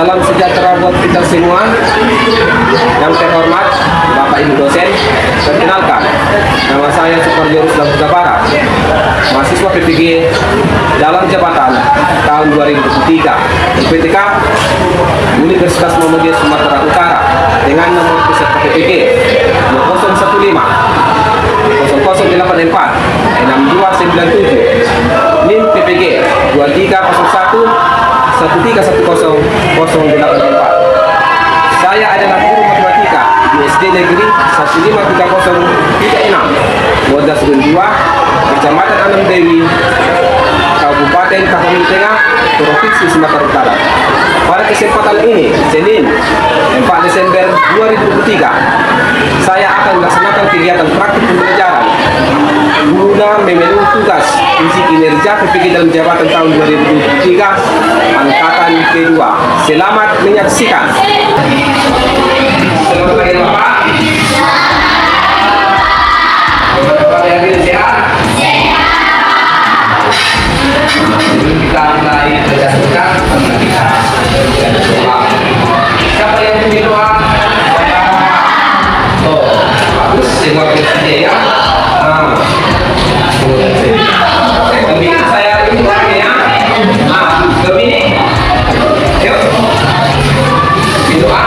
Salam sejahtera buat kita semua. Yang terhormat Bapak Ibu dosen, perkenalkan, nama saya Suparjo Ruslan Huta Barat, mahasiswa PPG dalam jabatan tahun 2023 UPTK Universitas Muhammadiyah Sumatera Utara dengan nomor peserta PPG 015 0084 6297 NIM PPG 2301 1310 084. Saya adalah guru matematika di SD Negeri 15306 Modas 2, Kecamatan Anam Dewi, Kabupaten Kahului Tengah, Provinsi Sumatera Utara. Pada kesempatan ini, Senin 4 Desember 2023, saya akan melaksanakan kegiatan praktik pembelajaran guna memenuhi tugas uji kinerja PPG dalam jabatan tahun 2023 angkatan kedua. Selamat menyaksikan. Selamat pagi Bapak. Bapak yang sehat? Kita mulai belajar tentang kita. Siapa yang punya doa? Oh, bagus. Semua bersedia ya. Gemini saya itu orangnya ya. Gemini. Yuk. Doa.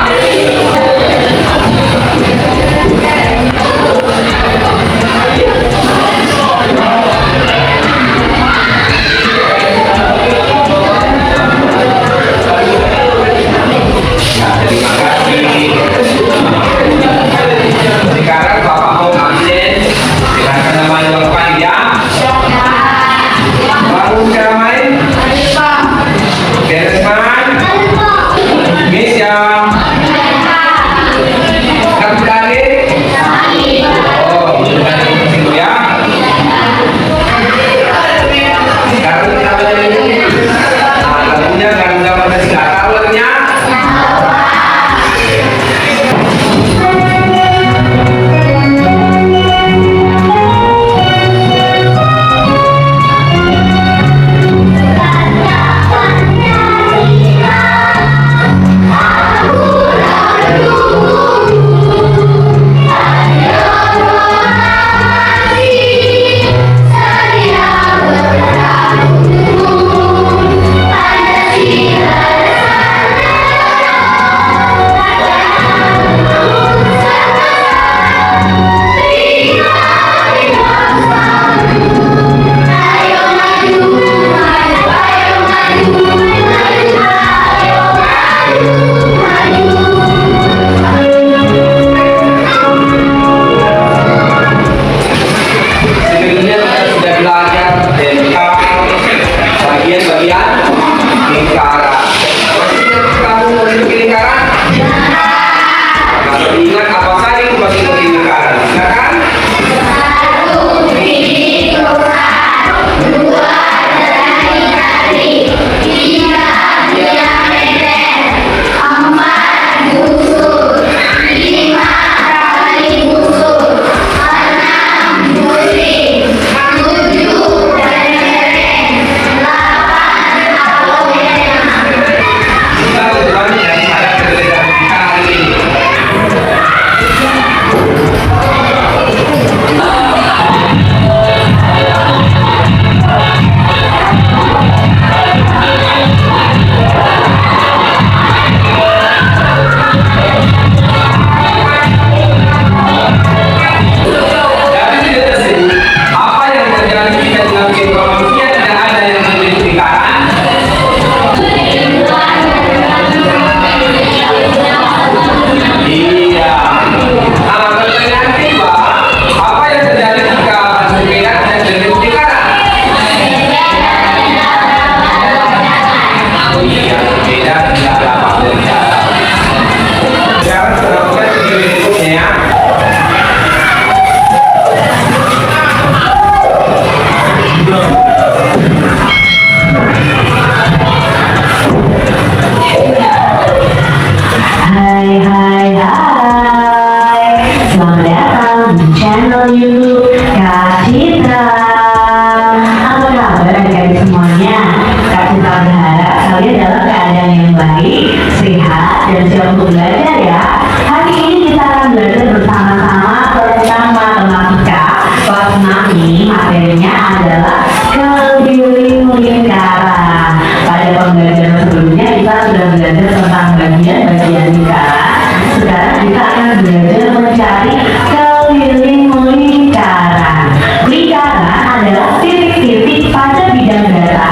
dan siap untuk belajar ya. Hari ini kita akan belajar bersama-sama tentang matematika. Kelas 6 ini materinya adalah keliling lingkaran. Pada pembelajaran sebelumnya kita sudah belajar tentang bagian-bagian lingkaran. Sekarang kita akan belajar mencari keliling lingkaran. Lingkaran adalah titik-titik pada bidang data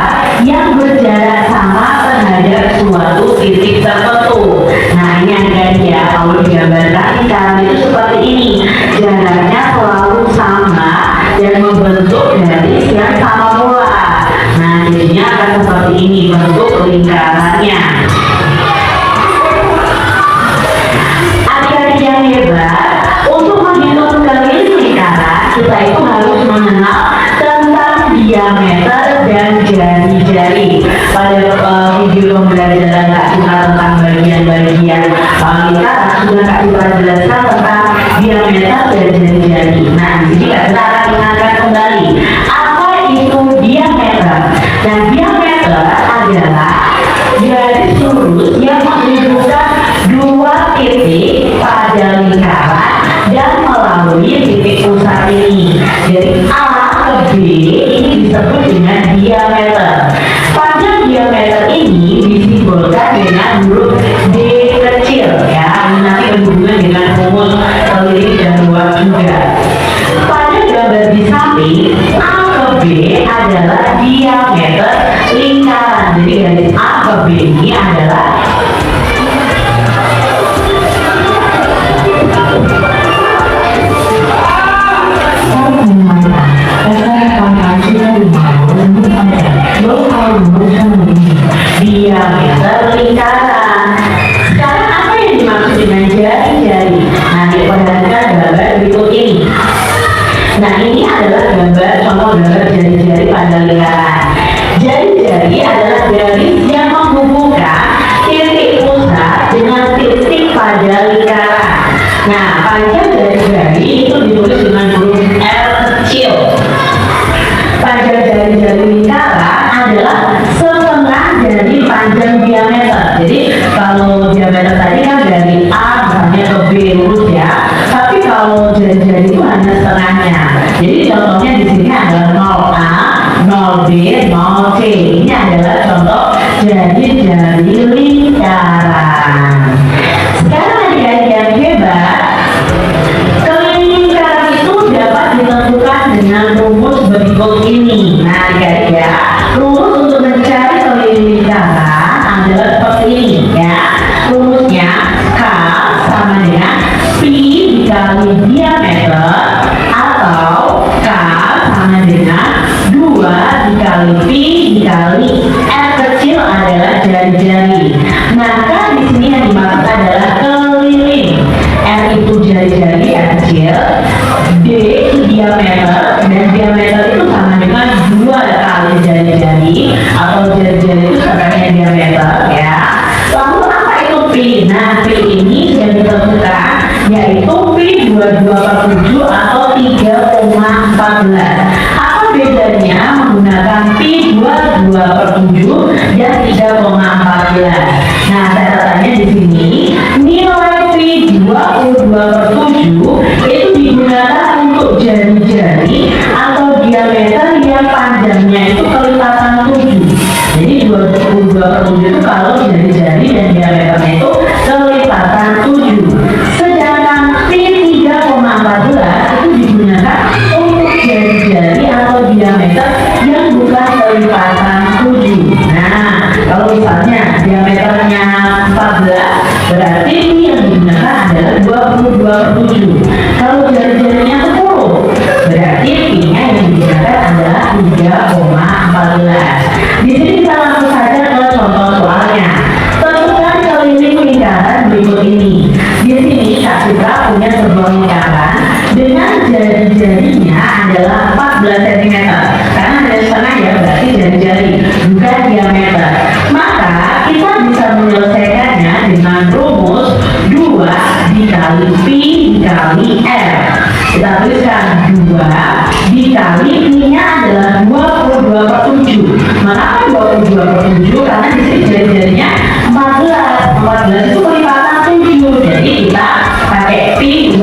yang berjarak sama terhadap suatu titik tertentu. Nah, ini adik-adik ya, kalau digambarkan lingkaran itu seperti ini. Jaraknya selalu sama dan membentuk garis yang sama pula. Nah, jadinya akan seperti ini bentuk lingkarannya. Adik-adik yang hebat, untuk menghitung keliling lingkaran, kita itu harus mengenal tentang diameter dan jari-jari. Pada video pembelajaran Kak Citra tentang bagian-bagian lingkaran, sudah Kak Citra jelaskan tentang diameter dan jari-jari. Nah, di sini Kak Citra akan ingatkan kembali, apa itu diameter? Nah, diameter adalah garis lurus yang menghubungkan dua titik pada lingkaran dan melalui titik pusat ini. Jadi A ke B ini disebut dengan diameter. Panjang diameter ini disimbolkan dengan huruf D kecil ya. Ini nanti berhubungan dengan rumus keliling dan luas juga. Pada gambar di samping A ke B adalah diameter lingkaran. Jadi garis A ke B ini adalah diameter lingkaran. Sekarang apa yang dimaksud dengan jari-jari? Nanti perhatikan gambar berikut ini. Nah, ini adalah contoh gambar jari-jari pada lingkaran. Jari-jari adalah garis yang menghubungkan titik pusat dengan titik pada lingkaran. Nah, panjang dari jari itu ditulis dengan huruf L kecil. Panjang jari-jari lingkaran adalah setengah dari panjang diameter. Jadi kalau diameter tadi kan dari A misalnya ke B lurus ya. Tapi kalau jari-jari itu hanya setengahnya. Jadi contohnya di sini adalah 0A, 0B, 0C. Ini adalah contoh jari-jari lingkaran. Sekarang adik-adik yang hebat, keliling lingkaran itu dapat ditentukan dengan rumus berikut ini. Nah, adik-adik ya, rumus untuk mencari keliling lingkaran adalah seperti ini ya. Rumusnya K sama dengan Pi dikali diameter atau K sama dengan 2 dikali Pi dikali R kecil adalah jari-jari. Nah, K di sini yang dimaksud adalah keliling. R itu jari-jari R kecil, D itu diameter, dan diameter itu sama dengan 2 kali jari-jari atau jari-jari itu sebenarnya diameter ya. Lalu apa itu Pi? Nah, Pi ini yang ditentukan yaitu Pi 22/7 atau 3,14. Apa bedanya menggunakan Pi 22/7 dan 3,14? Nah, catatannya di sini nilai Pi 22/7 itu digunakan untuk jari-jari atau diameter yang panjangnya itu kelipatan 7. Jadi 22/7 itu kalau jari-jari dan diameternya itu kelipatan 7. Sedangkan Pi 3,14 itu digunakan untuk jari-jari atau diameter yang bukan kelipatan 7. Nah, kalau misalnya diameternya 14, berarti Pi yang digunakan adalah 22/7. Kalau jari-jarinya 10, berarti Pi-nya yang digunakan adalah 3,14. Di sini kita langsung saja ke contoh soalnya. Tentukan keliling lingkaran berikut ini. Di sini Kak Citra punya sebuah lingkaran dengan jari-jarinya adalah 14 cm. Karena ada setengah ya, berarti jari-jari, bukan diameter. Maka kita bisa menyelesaikannya dengan rumus 2 dikali Pi dikali R. Kita tuliskan 2 dikali Pi-nya adalah 22/7. Mengapa 22/7? Karena di sini jari-jarinya 14. 14 itu kelipatan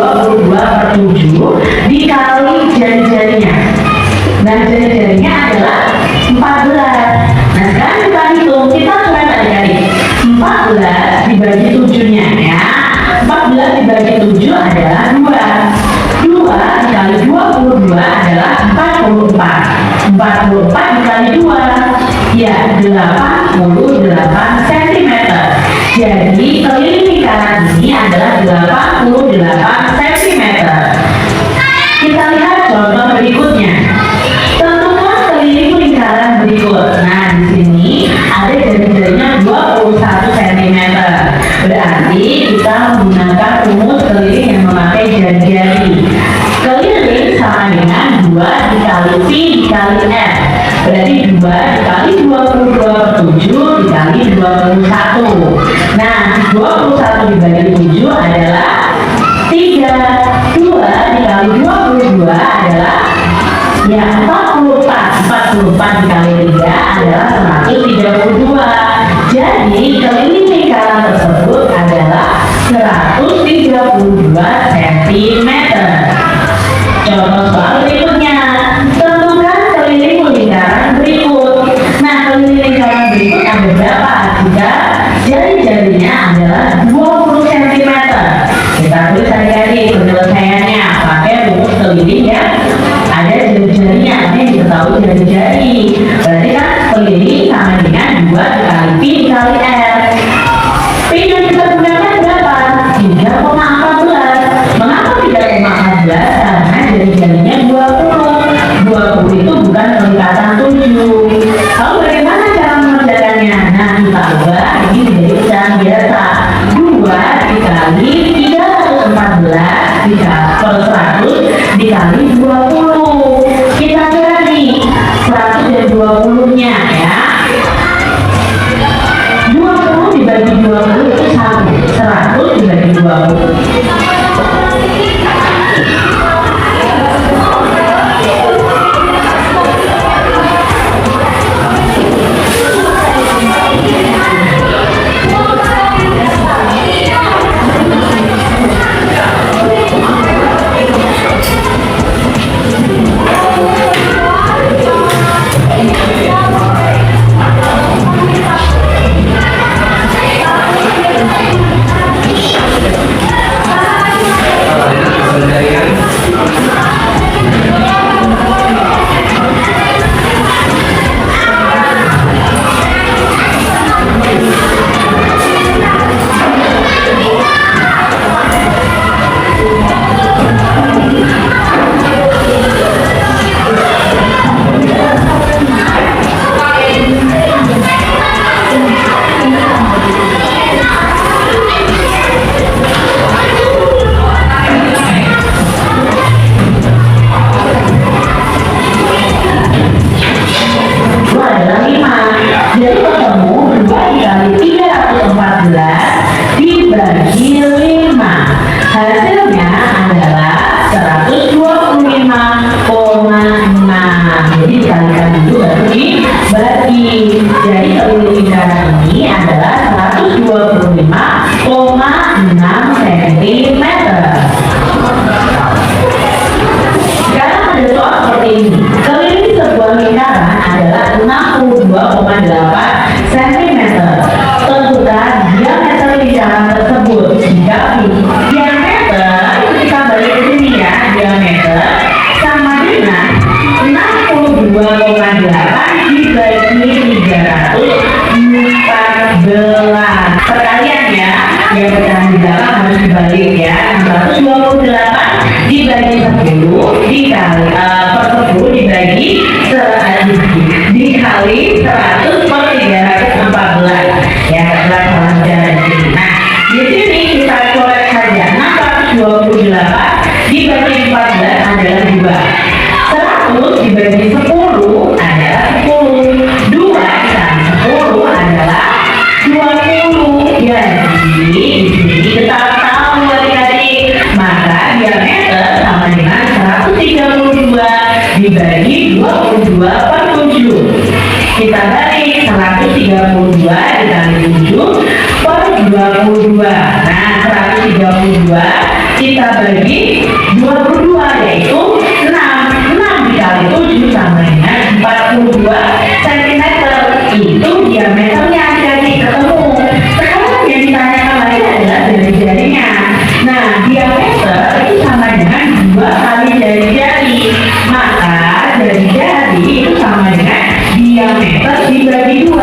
22/7 dikali jari-jarinya. Nah, jari-jarinya adalah 14. Nah, sekarang kita hitung, kita coba adik-adik. 14 dibagi 7-nya ya. 14 dibagi 7 adalah 2. 2 dikali 22 adalah 44. 44 dikali 2 ya 88 cm. Jadi keliling lingkaran ini adalah 88 cm. Kita lihat contoh berikutnya. Tentukan keliling lingkaran berikut. Nah, di sini ada jari-jarinya 21 cm. Berarti kita menggunakan rumus keliling yang memakai jari-jari. Keliling sama dengan 2 dikali pi dikali r. Berarti 2 dikali 22/7 dikali 21. Nah, 21 dibagi 7 adalah 3. 2 dikali 22 adalah ya 44. 44 dikali 3 adalah 132. Jadi keliling lingkaran tersebut adalah 132 cm. Contoh soal berikutnya. Tentukan keliling lingkaran berikut. Nah, keliling lingkaran berikut ada berapa? Jika jari-jarinya adalah 20 cm. Kita tulis adik-adik penyelesaiannya pakai rumus keliling ya. Ada jari-jarinya, ini diketahui jari-jari. Berarti kan keliling sama dengan 2 dikali pi dikali r. Pi yang kita gunakan berapa? 3,14. Mengapa 3,14? Karena jari-jarinya 20. 20 itu bukan kelipatan 7. Lalu bagaimana cara mengerjakannya? Nah, kita ubah ini menjadi pecahan biasa. 2 dikali 314 per 100 dikali 20. Kita cari 100 dan 20-nya ya. 20 dibagi 20 itu 1. 100 dibagi 20. Kita balik 132 dikali 7 per 22. Nah, 132 kita kita bagi 22, yaitu 6 dikali 7 sama dengan 42 cm. Itu diameternya, jadi ketemu. Sekarang yang ditanyakan lagi adalah jari-jarinya. Nah, diameter itu sama dengan 2 kali jari-jari. Maka jari-jari itu sama dengan diameter dibagi 2.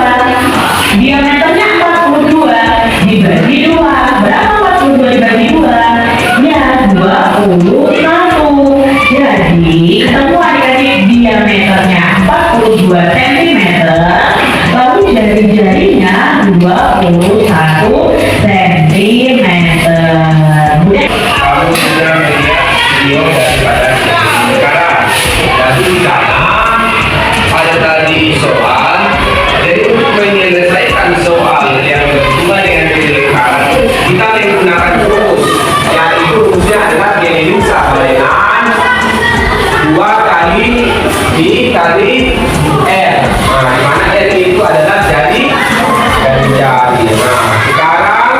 Diameternya 42 dibagi 2. Berapa 42 dibagi 2? Ya, 21. Jadi, ketemu adik-adik, diameternya 42 cm, lalu jari-jarinya 21 cm. Kamu sudah melihat video daripada sekarang. Jadi di sana ada tadi soal. Jadi untuk menyelesaikan soal yang berhubungan dengan kejelekar, kita menggunakan rumus. Yang itu rumusnya adalah G-Sa dengan 2 kali D kali R. Nah, di mana R itu adalah jari. Nah, sekarang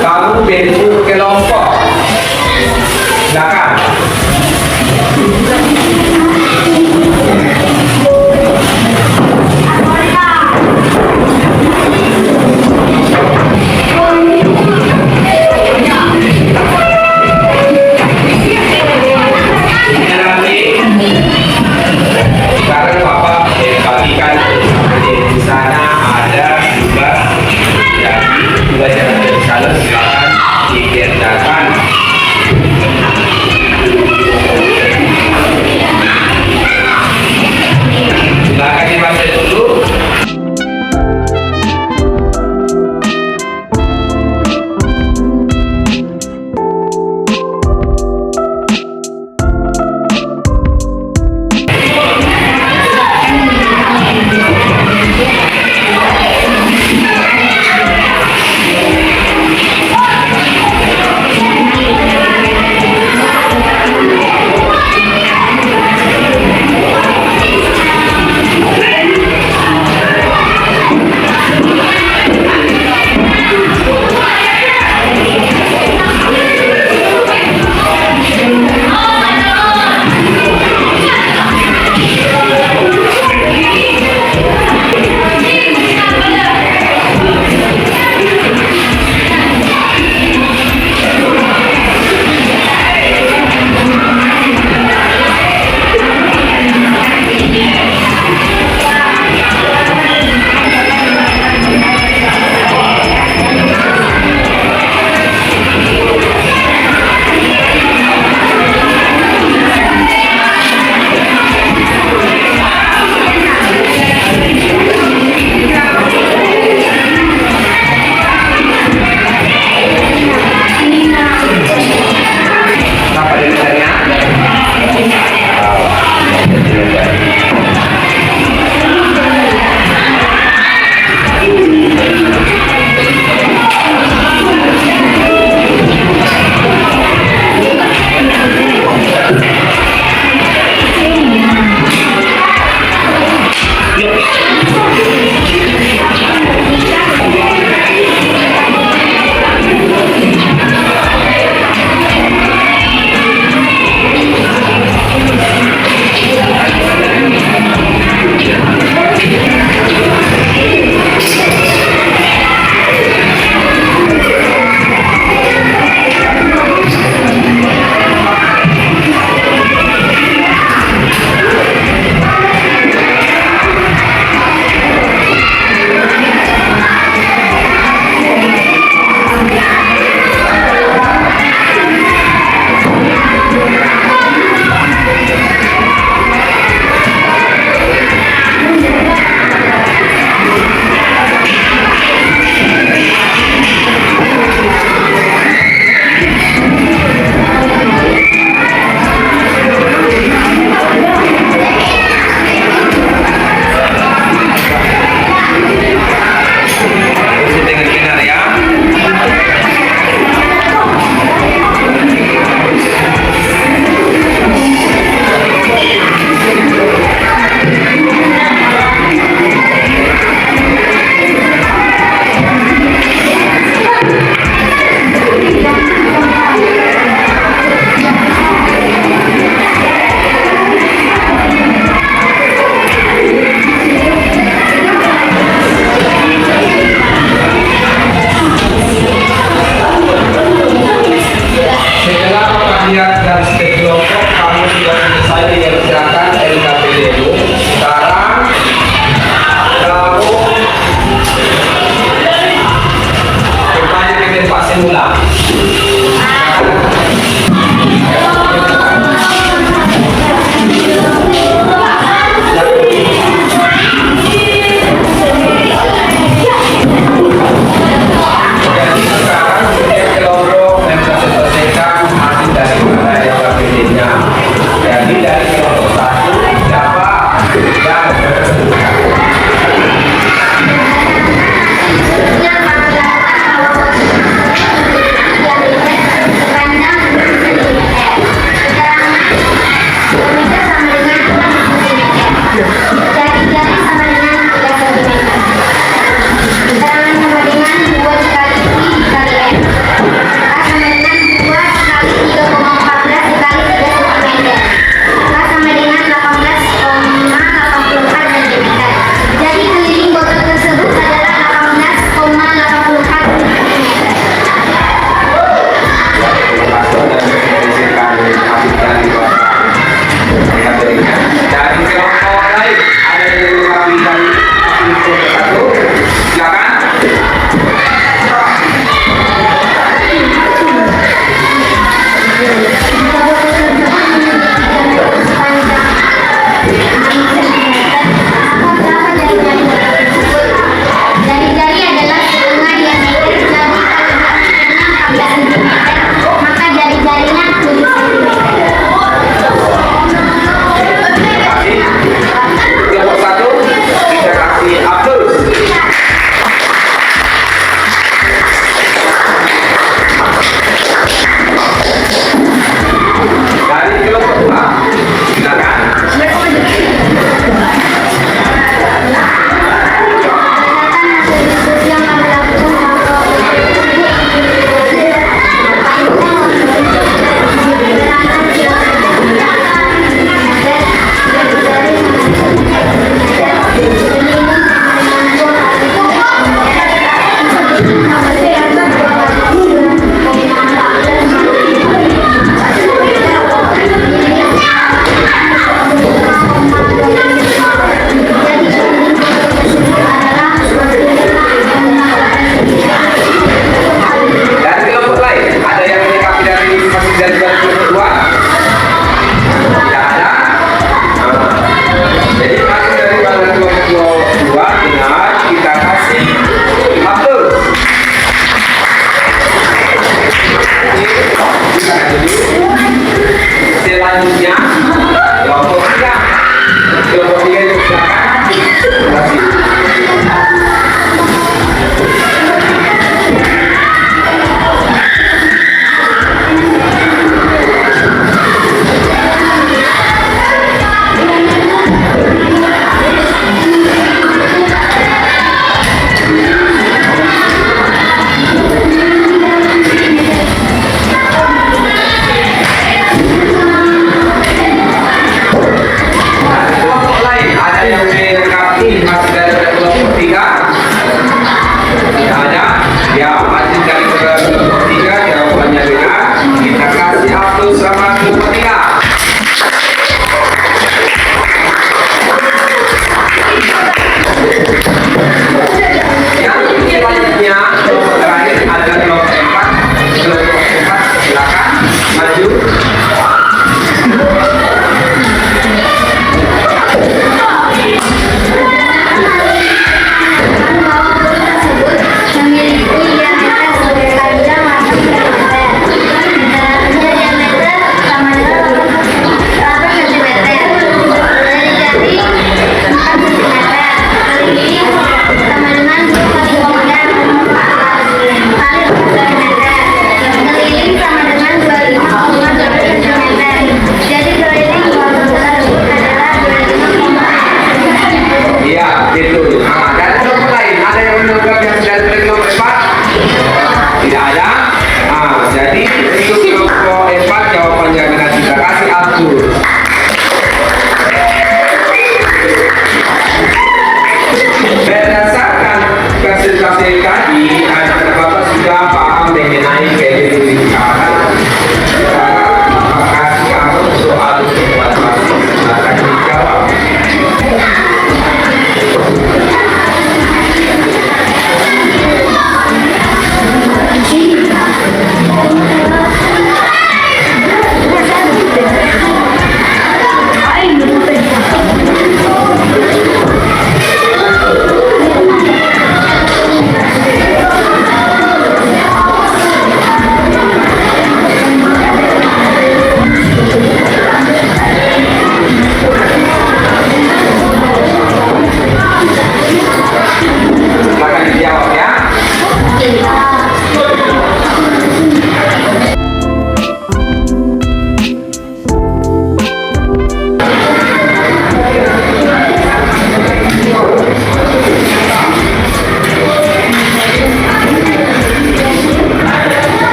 kamu bentuk kelompok. Silakan. Sekarang Bapak bagikan di sana ada dua jalan dari sana, silakan dikerjakan. Silakan dibaca dulu. ulang. Jadi sekarang dia kelompok dan selesaikan hasil dari wilayah kabinetnya. Jadi dari kelompok satu siapa yang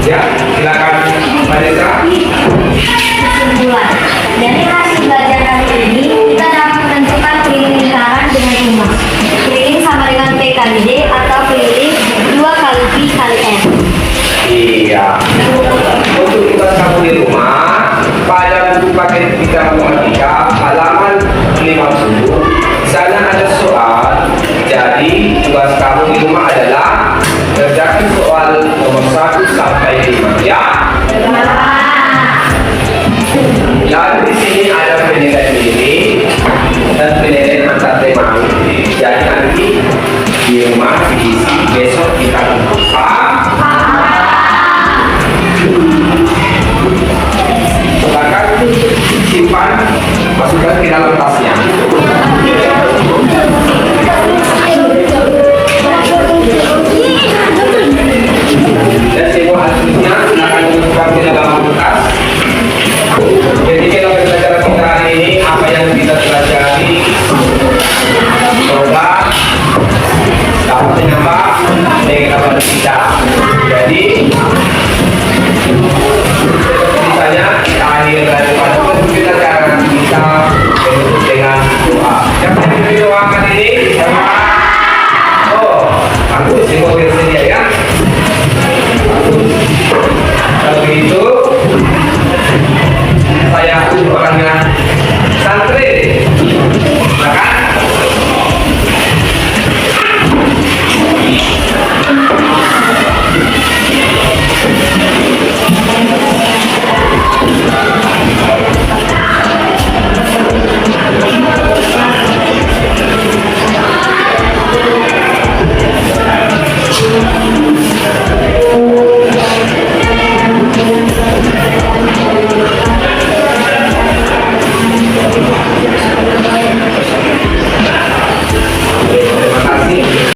Ya, silakan Vanessa. Kesimpulan, dari hasil belajar kali ini, kita dapat menentukan keliling lingkaran dengan rumah. Keliling sama dengan P kali D atau keliling 2 kali P kali N. Iya. Untuk tugas kamu di rumah, pada buku paket kita matematika halaman 50, sana ada soal. Jadi tugas kamu di rumah adalah kerjakan soal nomor 1 sampai 5 ya. Lalu di sini ada penilaian ini dan penilaian antar tema. Jadi nanti di rumah diisi